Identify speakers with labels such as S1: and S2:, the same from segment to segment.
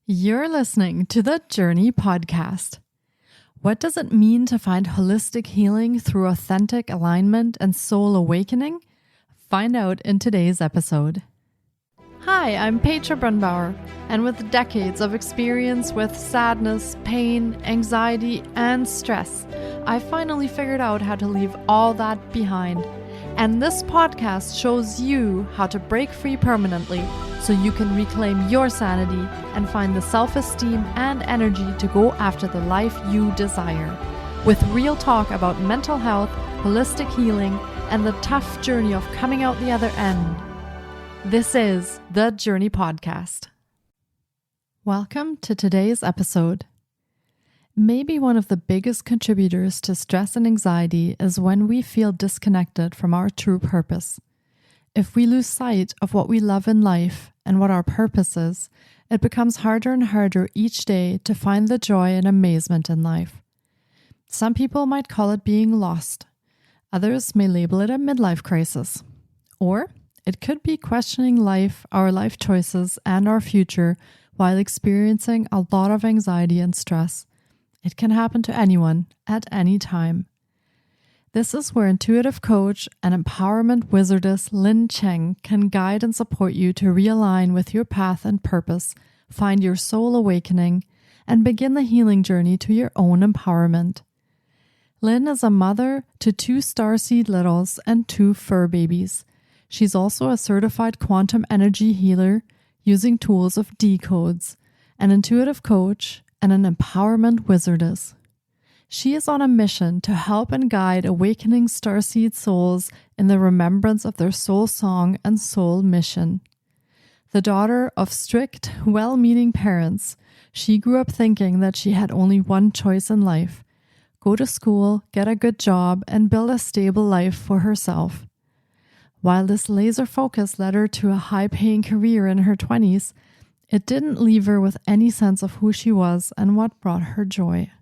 S1: You're listening to the Journey Podcast. What does it mean to find holistic healing through authentic alignment and soul awakening? Find out in today's episode. Hi, I'm Petra Brunbauer, and with decades of experience with sadness, pain, anxiety, and stress, I finally figured out how to leave all that behind. And this podcast shows you how to break free permanently so you can reclaim your sanity and find the self-esteem and energy to go after the life you desire. With real talk about mental health, holistic healing, and the tough journey of coming out the other end. This is the Journey Podcast. Welcome to today's episode. Maybe one of the biggest contributors to stress and anxiety is when we feel disconnected from our true purpose. If we lose sight of what we love in life and what our purpose is, it becomes harder and harder each day to find the joy and amazement in life. Some people might call it being lost. Others may label it a midlife crisis. Or it could be questioning life, our life choices, and our future while experiencing a lot of anxiety and stress. It can happen to anyone at any time. This is where intuitive coach and empowerment wizardess Lynn Cheng can guide and support you to realign with your path and purpose, find your soul awakening, and begin the healing journey to your own empowerment. Lynn is a mother to 2 starseed littles and 2 fur babies. She's also a certified quantum energy healer using tools of decodes, an intuitive coach, and an empowerment wizardess. She is on a mission to help and guide awakening starseed souls in the remembrance of their soul song and soul mission. The daughter of strict, well-meaning parents, she grew up thinking that she had only one choice in life: go to school, get a good job, and build a stable life for herself. While this laser focus led her to a high-paying career in her 20s, it didn't leave her with any sense of who she was and what brought her joy.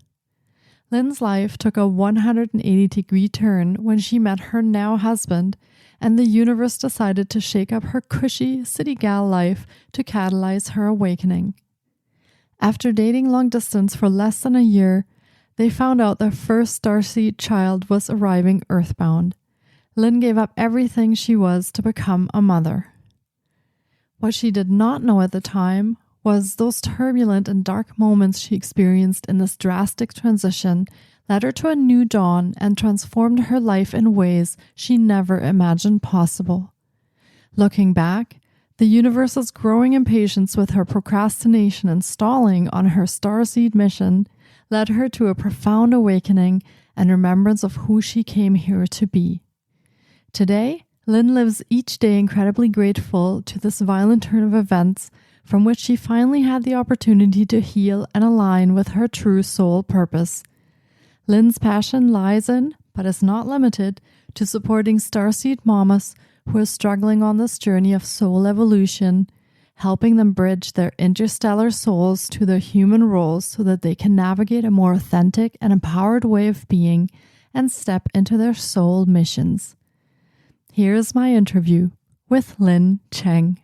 S1: Lynn's life took a 180-degree turn when she met her now husband, and the universe decided to shake up her cushy city gal life to catalyze her awakening. After dating long distance for less than a year, they found out their first starseed child was arriving earthbound. Lynn gave up everything she was to become a mother. What she did not know at the time was those turbulent and dark moments she experienced in this drastic transition led her to a new dawn and transformed her life in ways she never imagined possible. Looking back, the universe's growing impatience with her procrastination and stalling on her starseed mission led her to a profound awakening and remembrance of who she came here to be. Today, Lynn lives each day incredibly grateful to this violent turn of events from which she finally had the opportunity to heal and align with her true soul purpose. Lynn's passion lies in, but is not limited to, supporting starseed mamas who are struggling on this journey of soul evolution, helping them bridge their interstellar souls to their human roles so that they can navigate a more authentic and empowered way of being and step into their soul missions. Here's my interview with Lynn Cheng.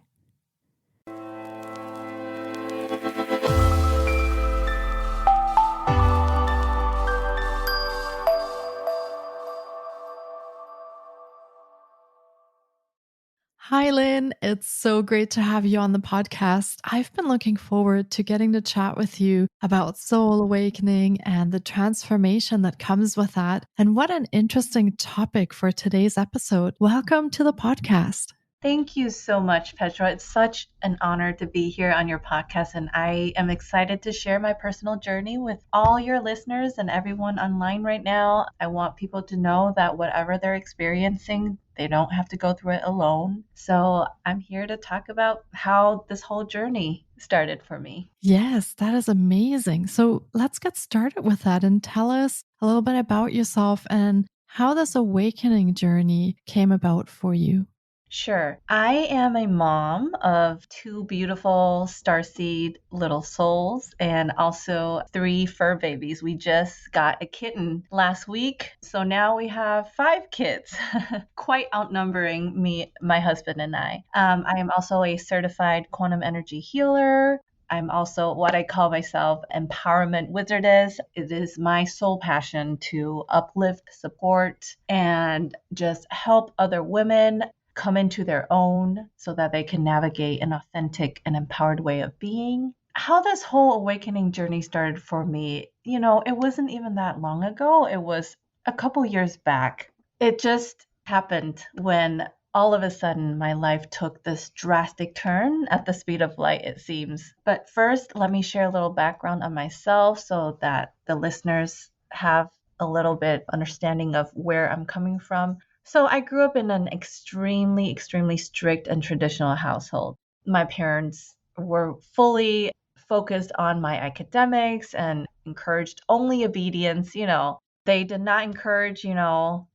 S1: Hi, Lynn. It's so great to have you on the podcast. I've been looking forward to getting to chat with you about soul awakening and the transformation that comes with that. And what an interesting topic for today's episode. Welcome to the podcast.
S2: Thank you so much, Petra. It's such an honor to be here on your podcast, and I am excited to share my personal journey with all your listeners and everyone online right now. I want people to know that whatever they're experiencing, they don't have to go through it alone. So I'm here to talk about how this whole journey started for me.
S1: Yes, that is amazing. So let's get started with that and tell us a little bit about yourself and how this awakening journey came about for you.
S2: Sure. I am a mom of 2 beautiful starseed little souls and also 3 fur babies. We just got a kitten last week, so now we have 5 kids, quite outnumbering me, my husband, and I. I am also a certified quantum energy healer. I'm also what I call myself Empowerment Wizardess. It is my sole passion to uplift, support, and just help other women come into their own so that they can navigate an authentic and empowered way of being. How this whole awakening journey started for me, it wasn't even that long ago. It was a couple years back. It just happened when all of a sudden my life took this drastic turn at the speed of light, it seems. But first, let me share a little background on myself so that the listeners have a little bit understanding of where I'm coming from. So I grew up in an extremely, extremely strict and traditional household. My parents were fully focused on my academics and encouraged only obedience. They did not encourage,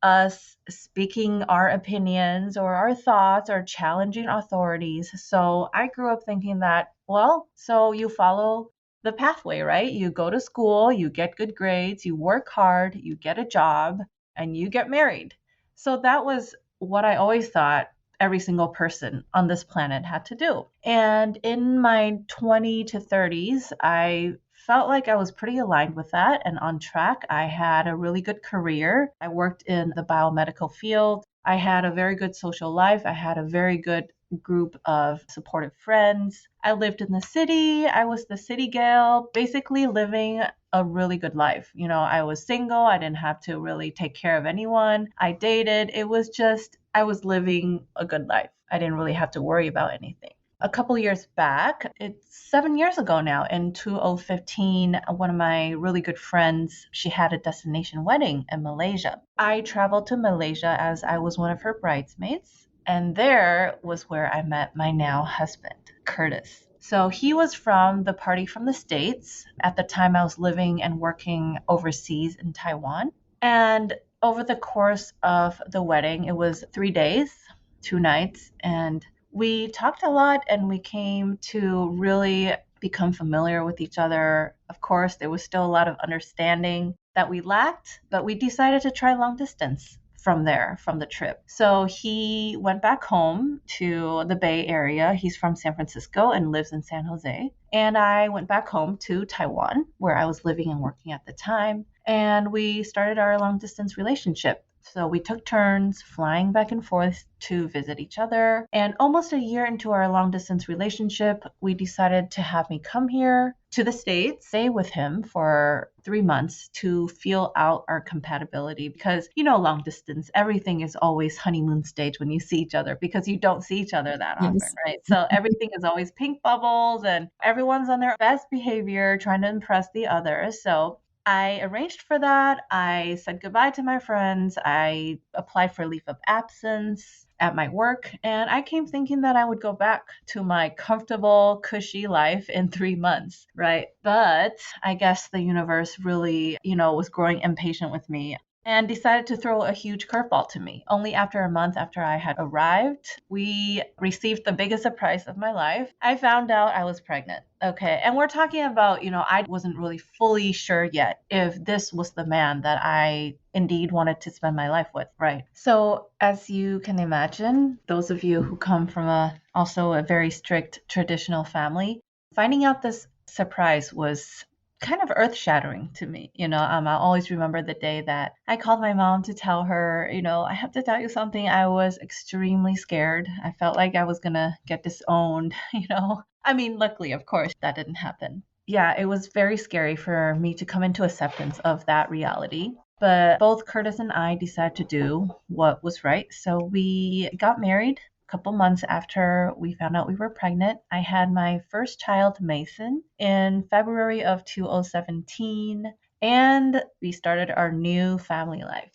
S2: us speaking our opinions or our thoughts or challenging authorities. So I grew up thinking that, well, so you follow the pathway, right? You go to school, you get good grades, you work hard, you get a job, and you get married. So that was what I always thought every single person on this planet had to do. And in my 20 to 30s, I felt like I was pretty aligned with that and on track. I had a really good career. I worked in the biomedical field. I had a very good social life. I had a very good group of supportive friends. I lived in the city. I was the city gal, basically living a really good life. I was single. I didn't have to really take care of anyone. I dated. It was just, I was living a good life. I didn't really have to worry about anything. A couple years back, it's 7 years ago now, in 2015, one of my really good friends, she had a destination wedding in Malaysia. I traveled to Malaysia as I was one of her bridesmaids, and there was where I met my now husband, Curtis. So he was from the party from the States. At the time, I was living and working overseas in Taiwan. And over the course of the wedding, it was 3 days, 2 nights, and we talked a lot and we came to really become familiar with each other. Of course, there was still a lot of understanding that we lacked, but we decided to try long distance from the trip. So he went back home to the Bay Area. He's from San Francisco and lives in San Jose. And I went back home to Taiwan, where I was living and working at the time. And we started our long distance relationship. So we took turns flying back and forth to visit each other. And almost a year into our long distance relationship, we decided to have me come here to the States, stay with him for 3 months to feel out our compatibility. Because, long distance, everything is always honeymoon stage when you see each other because you don't see each other that often,
S1: Yes.
S2: right? So everything is always pink bubbles and everyone's on their best behavior trying to impress the other. So I arranged for that. I said goodbye to my friends. I applied for leave of absence at my work. And I came thinking that I would go back to my comfortable, cushy life in 3 months, right? But I guess the universe really, was growing impatient with me and decided to throw a huge curveball to me. Only after a month after I had arrived, we received the biggest surprise of my life. I found out I was pregnant. Okay. And we're talking about, I wasn't really fully sure yet if this was the man that I indeed wanted to spend my life with, right? So, as you can imagine, those of you who come from also a very strict traditional family, finding out this surprise was kind of earth shattering to me. I always remember the day that I called my mom to tell her, I have to tell you something. I was extremely scared. I felt like I was going to get disowned, I mean, luckily, of course, that didn't happen. Yeah, it was very scary for me to come into acceptance of that reality. But both Curtis and I decided to do what was right. So we got married couple months after we found out we were pregnant. I had my first child, Mason, in February of 2017, and we started our new family life.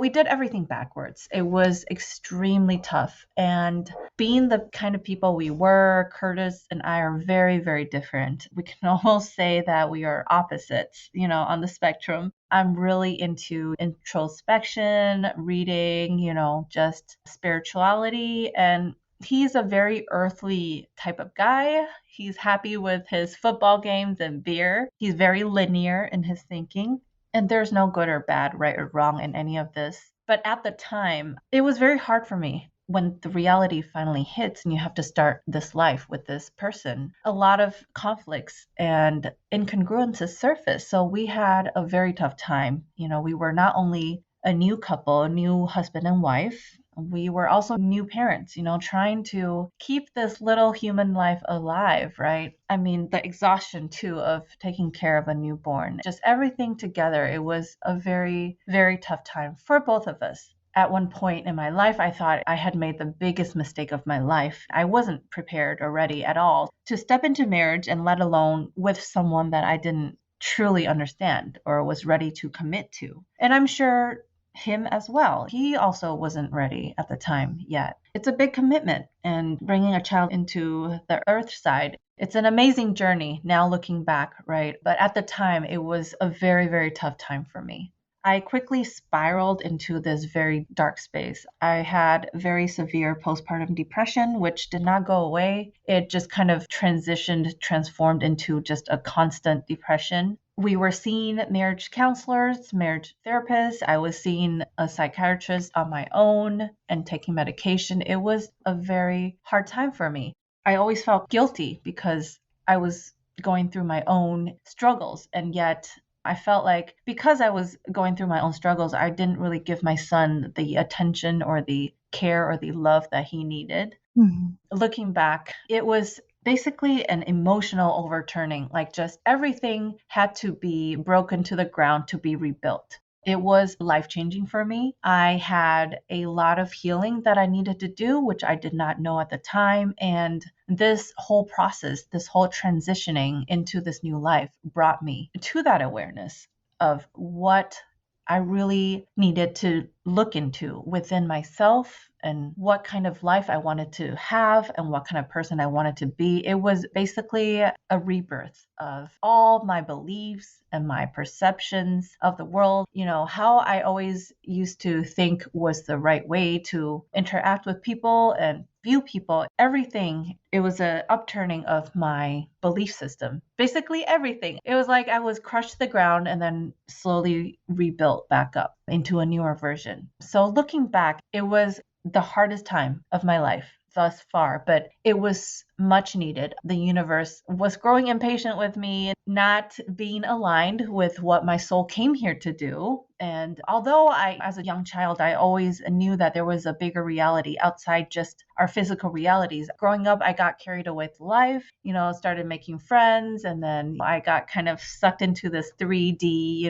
S2: We did everything backwards. It was extremely tough. And being the kind of people we were, Curtis and I are very, very different. We can almost say that we are opposites, on the spectrum. I'm really into introspection, reading, just spirituality. And he's a very earthly type of guy. He's happy with his football games and beer. He's very linear in his thinking. And there's no good or bad, right or wrong in any of this. But at the time, it was very hard for me when the reality finally hits and you have to start this life with this person, a lot of conflicts and incongruences surface. So we had a very tough time. We were not only a new couple, a new husband and wife, we were also new parents, trying to keep this little human life alive, right? I mean, the exhaustion too of taking care of a newborn, just everything together. It was a very, very tough time for both of us. At one point in my life, I thought I had made the biggest mistake of my life. I wasn't prepared or ready at all to step into marriage, and let alone with someone that I didn't truly understand or was ready to commit to. And I'm sure him as well. He also wasn't ready at the time yet. It's a big commitment, and bringing a child into the earth side, it's an amazing journey now looking back, right? But at the time, it was a very, very tough time for me. I quickly spiraled into this very dark space. I had very severe postpartum depression, which did not go away. It just kind of transformed into just a constant depression. We were seeing marriage counselors, marriage therapists. I was seeing a psychiatrist on my own and taking medication. It was a very hard time for me. I always felt guilty because I was going through my own struggles, and yet I felt like because I was going through my own struggles, I didn't really give my son the attention or the care or the love that he needed.
S1: Mhm.
S2: Looking back, it was basically an emotional overturning, like just everything had to be broken to the ground to be rebuilt. It was life changing for me. I had a lot of healing that I needed to do, which I did not know at the time. And this whole process, this whole transitioning into this new life brought me to that awareness of what I really needed to look into within myself and what kind of life I wanted to have and what kind of person I wanted to be. It was basically a rebirth of all my beliefs and my perceptions of the world, how I always used to think was the right way to interact with people and view people, everything. It was a upturning of my belief system. Basically everything. It was like I was crushed to the ground and then slowly rebuilt back up into a newer version. So looking back, it was the hardest time of my life thus far, but it was much needed. The universe was growing impatient with me, not being aligned with what my soul came here to do. And although as a young child, I always knew that there was a bigger reality outside just our physical realities. Growing up, I got carried away with life, started making friends, and then I got kind of sucked into this 3D,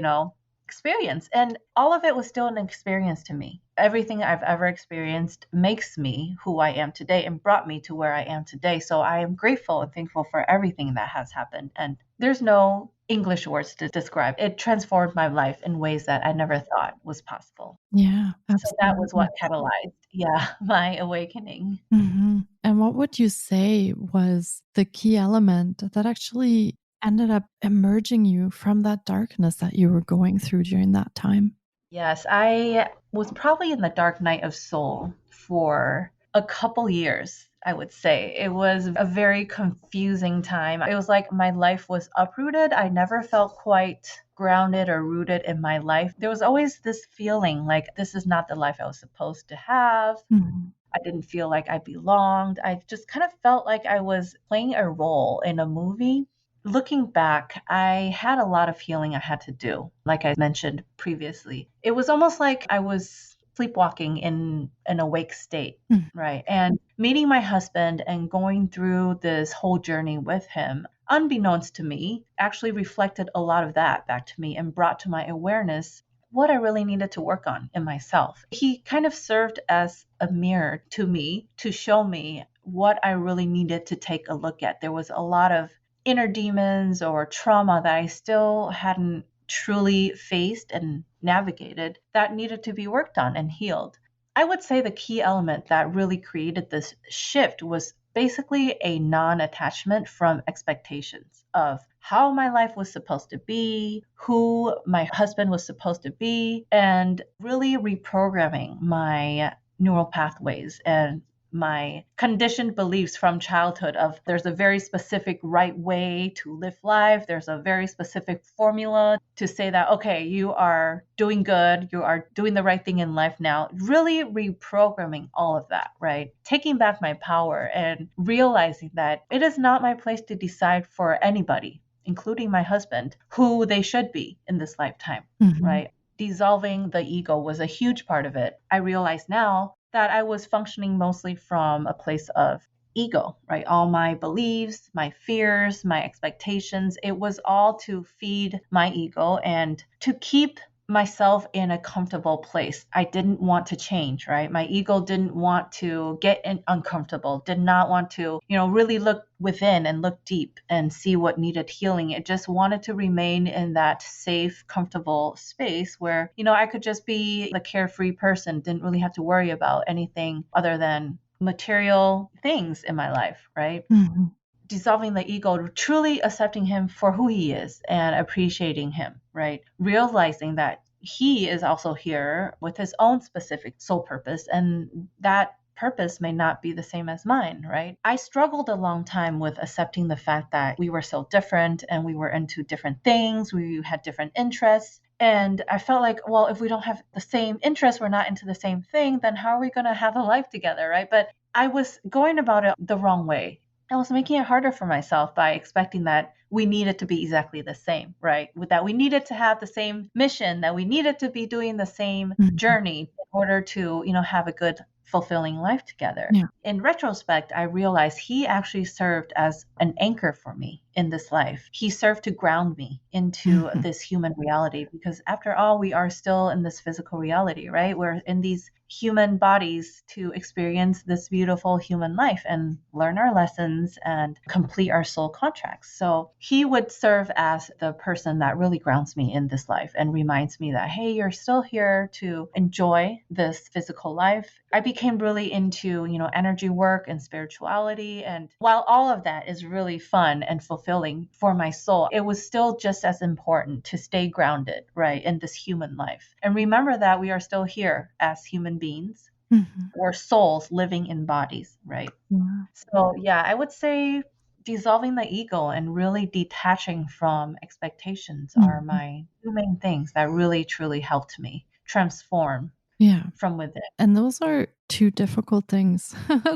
S2: experience. And all of it was still an experience to me. Everything I've ever experienced makes me who I am today and brought me to where I am today. So I am grateful and thankful for everything that has happened. And there's no English words to describe. It transformed my life in ways that I never thought was possible.
S1: Yeah,
S2: So that was what
S1: absolutely.
S2: catalyzed, my awakening.
S1: And what would you say was the key element that actually ended up emerging you from that darkness that you were going through during that time?
S2: Yes, I was probably in the dark night of soul for a couple years, I would say. It was a very confusing time. It was like my life was uprooted. I never felt quite grounded or rooted in my life. There was always this feeling like this is not the life I was supposed to have.
S1: Mhm.
S2: I didn't feel like I belonged. I just kind of felt like I was playing a role in a movie. Looking back, I had a lot of healing I had to do, like I mentioned previously. It was almost like I was sleepwalking in an awake state,
S1: Mm.
S2: right? And meeting my husband and going through this whole journey with him, unbeknownst to me, actually reflected a lot of that back to me and brought to my awareness what I really needed to work on in myself. He kind of served as a mirror to me to show me what I really needed to take a look at. There was a lot of inner demons or trauma that I still hadn't truly faced and navigated that needed to be worked on and healed. I would say the key element that really created this shift was basically a non attachment from expectations of how my life was supposed to be, who my husband was supposed to be, and really reprogramming my neural pathways and my conditioned beliefs from childhood of there's a very specific right way to live life. There's a very specific formula to say that, okay, you are doing good. You are doing the right thing in life now. Really reprogramming all of that, right? Taking back my power and realizing that it is not my place to decide for anybody, including my husband, who they should be in this lifetime,
S1: Mhm.
S2: right? Dissolving the ego was a huge part of it. I realize now that I was functioning mostly from a place of ego, right? All my beliefs, my fears, my expectations, it was all to feed my ego and to keep myself in a comfortable place. I didn't want to change, right? My ego didn't want to get uncomfortable, did not want to, really look within and look deep and see what needed healing. It just wanted to remain in that safe, comfortable space where, I could just be the carefree person, didn't really have to worry about anything other than material things in my life, right?
S1: Mhm.
S2: Dissolving the ego, truly accepting him for who he is and appreciating him, right? Realizing that he is also here with his own specific soul purpose, and that purpose may not be the same as mine, right? I struggled a long time with accepting the fact that we were so different and we were into different things, we had different interests. And I felt like, well, if we don't have the same interests, we're not into the same thing, then how are we going to have a life together, right? But I was going about it the wrong way. I was making it harder for myself by expecting that we needed to be exactly the same, right? That we needed to have the same mission, that we needed to be doing the same
S1: Mhm.
S2: journey in order to, have a good, fulfilling life together.
S1: Yeah.
S2: In retrospect, I realized he actually served as an anchor for me in this life. He served to ground me into
S1: Mhm.
S2: this human reality because, after all, we are still in this physical reality, right? We're in these human bodies to experience this beautiful human life and learn our lessons and complete our soul contracts. So he would serve as the person that really grounds me in this life and reminds me that, hey, you're still here to enjoy this physical life. I became really into, energy work and spirituality. And while all of that is really fun and fulfilling for my soul, it was still just as important to stay grounded, right, in this human life. And remember that we are still here as human beings
S1: Mhm.
S2: or souls living in bodies, right?
S1: Yeah.
S2: So, yeah, I would say dissolving the ego and really detaching from expectations are
S1: Mhm.
S2: my two main things that really truly helped me transform
S1: Yeah.
S2: from within.
S1: And those are 2 difficult things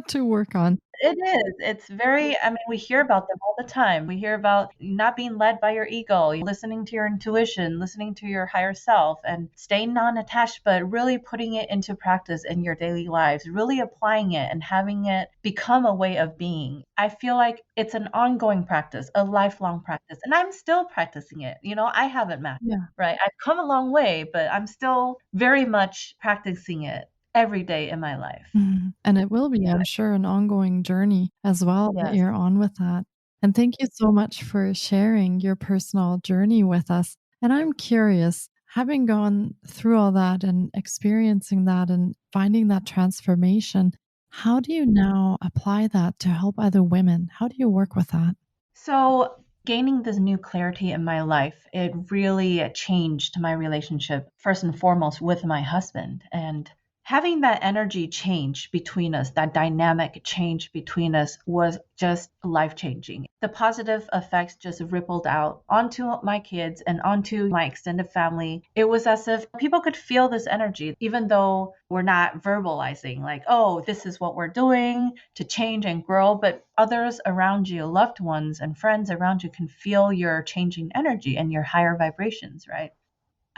S1: to work on.
S2: It is. It's very, I mean, we hear about them all the time. We hear about not being led by your ego, listening to your intuition, listening to your higher self, and staying non attached, but really putting it into practice in your daily lives, really applying it and having it become a way of being. I feel like it's an ongoing practice, a lifelong practice, and I'm still practicing it. I haven't mastered,
S1: Yeah.
S2: right? I've come a long way, but I'm still very much practicing it every day in my life.
S1: Mhm. And it will be,
S2: Yeah.
S1: I'm sure, an ongoing journey as well that
S2: Yes.
S1: you're on with that. And thank you so much for sharing your personal journey with us. And I'm curious, having gone through all that and experiencing that and finding that transformation, how do you now apply that to help other women? How do you work with that?
S2: So, gaining this new clarity in my life, it really changed my relationship, first and foremost, with my husband. And having that energy change between us, that dynamic change between us, was just life changing. The positive effects just rippled out onto my kids and onto my extended family. It was as if people could feel this energy, even though we're not verbalizing, like, oh, this is what we're doing to change and grow. But others around you, loved ones and friends around you, can feel your changing energy and your higher vibrations, right?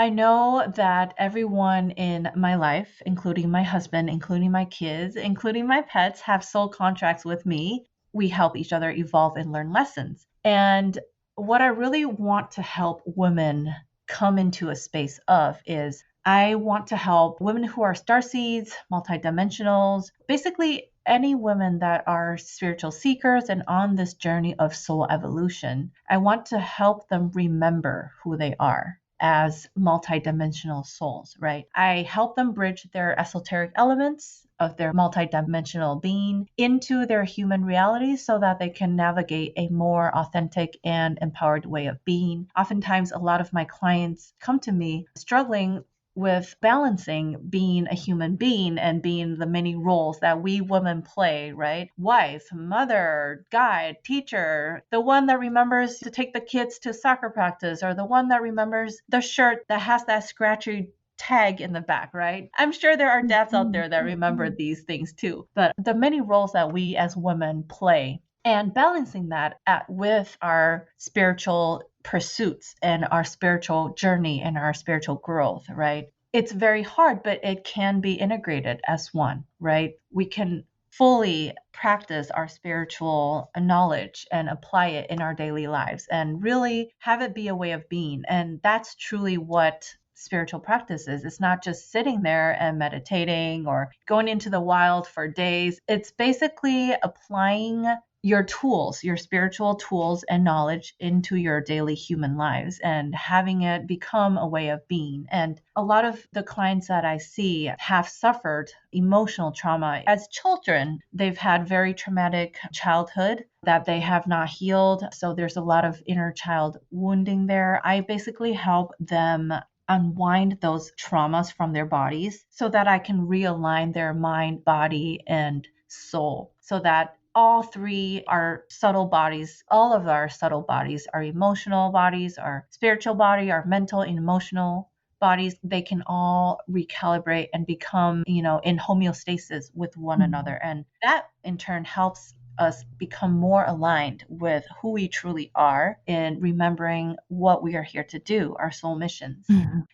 S2: I know that everyone in my life, including my husband, including my kids, including my pets, have soul contracts with me. We help each other evolve and learn lessons. And what I really want to help women come into a space of is I want to help women who are starseeds, multidimensionals, basically any women that are spiritual seekers and on this journey of soul evolution. I want to help them remember who they are as multidimensional souls, right? I help them bridge their esoteric elements of their multidimensional being into their human reality so that they can navigate a more authentic and empowered way of being. Oftentimes, a lot of my clients come to me struggling with balancing being a human being and being the many roles that we women play, right? Wife, mother, guide, teacher, the one that remembers to take the kids to soccer practice, or the one that remembers the shirt that has that scratchy tag in the back, right? I'm sure there are dads out there that remember these things too. But the many roles that we as women play and balancing that with our spiritual pursuits and our spiritual journey and our spiritual growth, right? It's very hard, but it can be integrated as one, right? We can fully practice our spiritual knowledge and apply it in our daily lives and really have it be a way of being. And that's truly what spiritual practice is. It's not just sitting there and meditating or going into the wild for days. It's basically applying your tools, your spiritual tools and knowledge into your daily human lives and having it become a way of being. And a lot of the clients that I see have suffered emotional trauma. As children, they've had very traumatic childhood that they have not healed. So there's a lot of inner child wounding there. I basically help them unwind those traumas from their bodies so that I can realign their mind, body, and soul so that all three are subtle bodies. All of our subtle bodies, our emotional bodies, our spiritual body, our mental and emotional bodies, they can all recalibrate and become, in homeostasis with one another. And that in turn helps us become more aligned with who we truly are in remembering what we are here to do, our soul missions.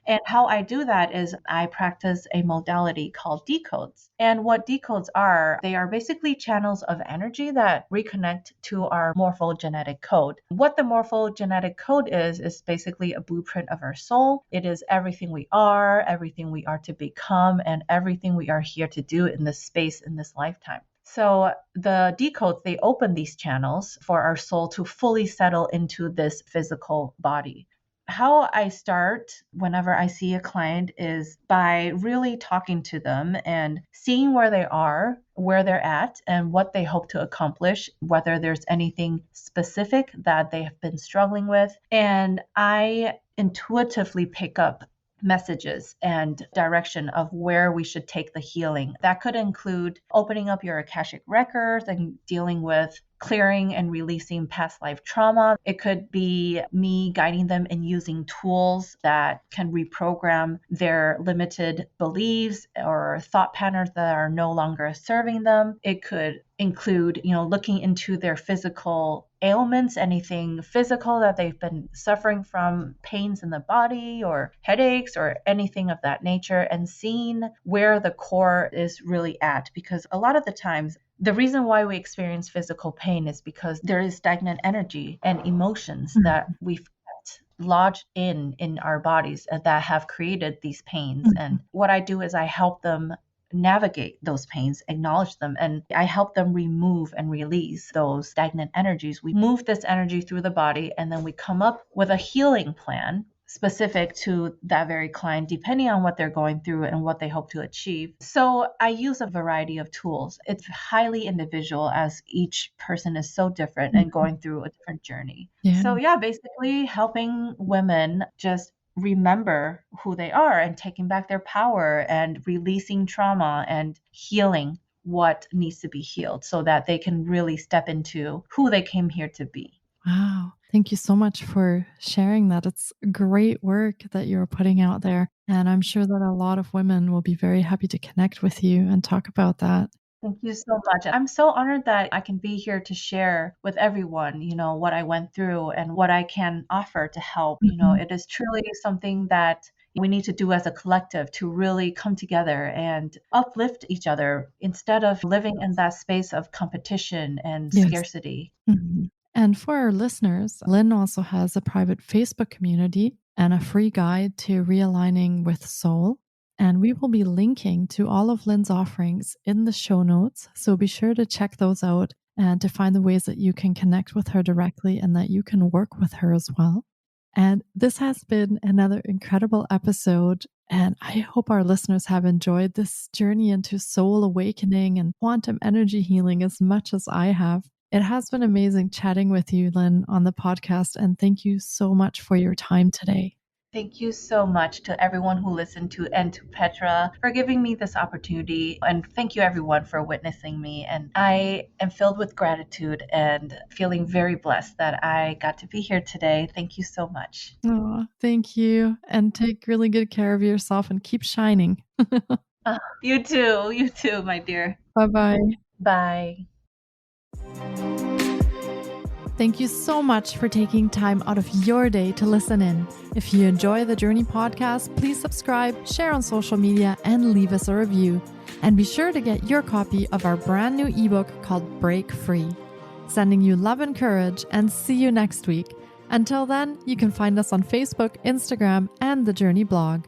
S2: And how I do that is I practice a modality called decodes. And what decodes are, they are basically channels of energy that reconnect to our morphogenetic code. What the morphogenetic code is basically a blueprint of our soul. It is everything we are to become, and everything we are here to do in this space, in this lifetime. So the decodes, they open these channels for our soul to fully settle into this physical body. How I start whenever I see a client is by really talking to them and seeing where they are, where they're at, and what they hope to accomplish, whether there's anything specific that they have been struggling with. And I intuitively pick up messages and direction of where we should take the healing. That could include opening up your Akashic records and dealing with clearing and releasing past life trauma. It could be me guiding them in using tools that can reprogram their limited beliefs or thought patterns that are no longer serving them. It could include, looking into their physical ailments, anything physical that they've been suffering from, pains in the body or headaches or anything of that nature, and seeing where the core is really at. Because a lot of the times, the reason why we experience physical pain is because there is stagnant energy and emotions that we've lodged in our bodies that have created these pains. And what I do is I help them navigate those pains, acknowledge them, and I help them remove and release those stagnant energies. We move this energy through the body, and then we come up with a healing plan specific to that very client, depending on what they're going through and what they hope to achieve. So I use a variety of tools. It's highly individual as each person is so different and going through a different journey.
S1: Yeah.
S2: So basically helping women just remember who they are and taking back their power and releasing trauma and healing what needs to be healed so that they can really step into who they came here to be.
S1: Wow. Thank you so much for sharing that. It's great work that you're putting out there. And I'm sure that a lot of women will be very happy to connect with you and talk about that.
S2: Thank you so much. I'm so honored that I can be here to share with everyone, what I went through and what I can offer to help. It is truly something that we need to do as a collective to really come together and uplift each other instead of living in that space of competition and scarcity.
S1: And for our listeners, Lynn also has a private Facebook community and a free guide to realigning with soul. And we will be linking to all of Lynn's offerings in the show notes. So be sure to check those out and to find the ways that you can connect with her directly and that you can work with her as well. And this has been another incredible episode. And I hope our listeners have enjoyed this journey into soul awakening and quantum energy healing as much as I have. It has been amazing chatting with you, Lynn, on the podcast. And thank you so much for your time today.
S2: Thank you so much to everyone who listened to and to Petra for giving me this opportunity. And thank you everyone for witnessing me. And I am filled with gratitude and feeling very blessed that I got to be here today. Thank you so much.
S1: Oh, thank you. And take really good care of yourself and keep shining.
S2: You too, my dear.
S1: Bye-bye.
S2: Bye.
S1: Thank you so much for taking time out of your day to listen in. If you enjoy the Journey podcast, please subscribe, share on social media, and leave us a review. And be sure to get your copy of our brand new ebook called Break Free. Sending you love and courage, and see you next week. Until then, you can find us on Facebook, Instagram, and the Journey blog.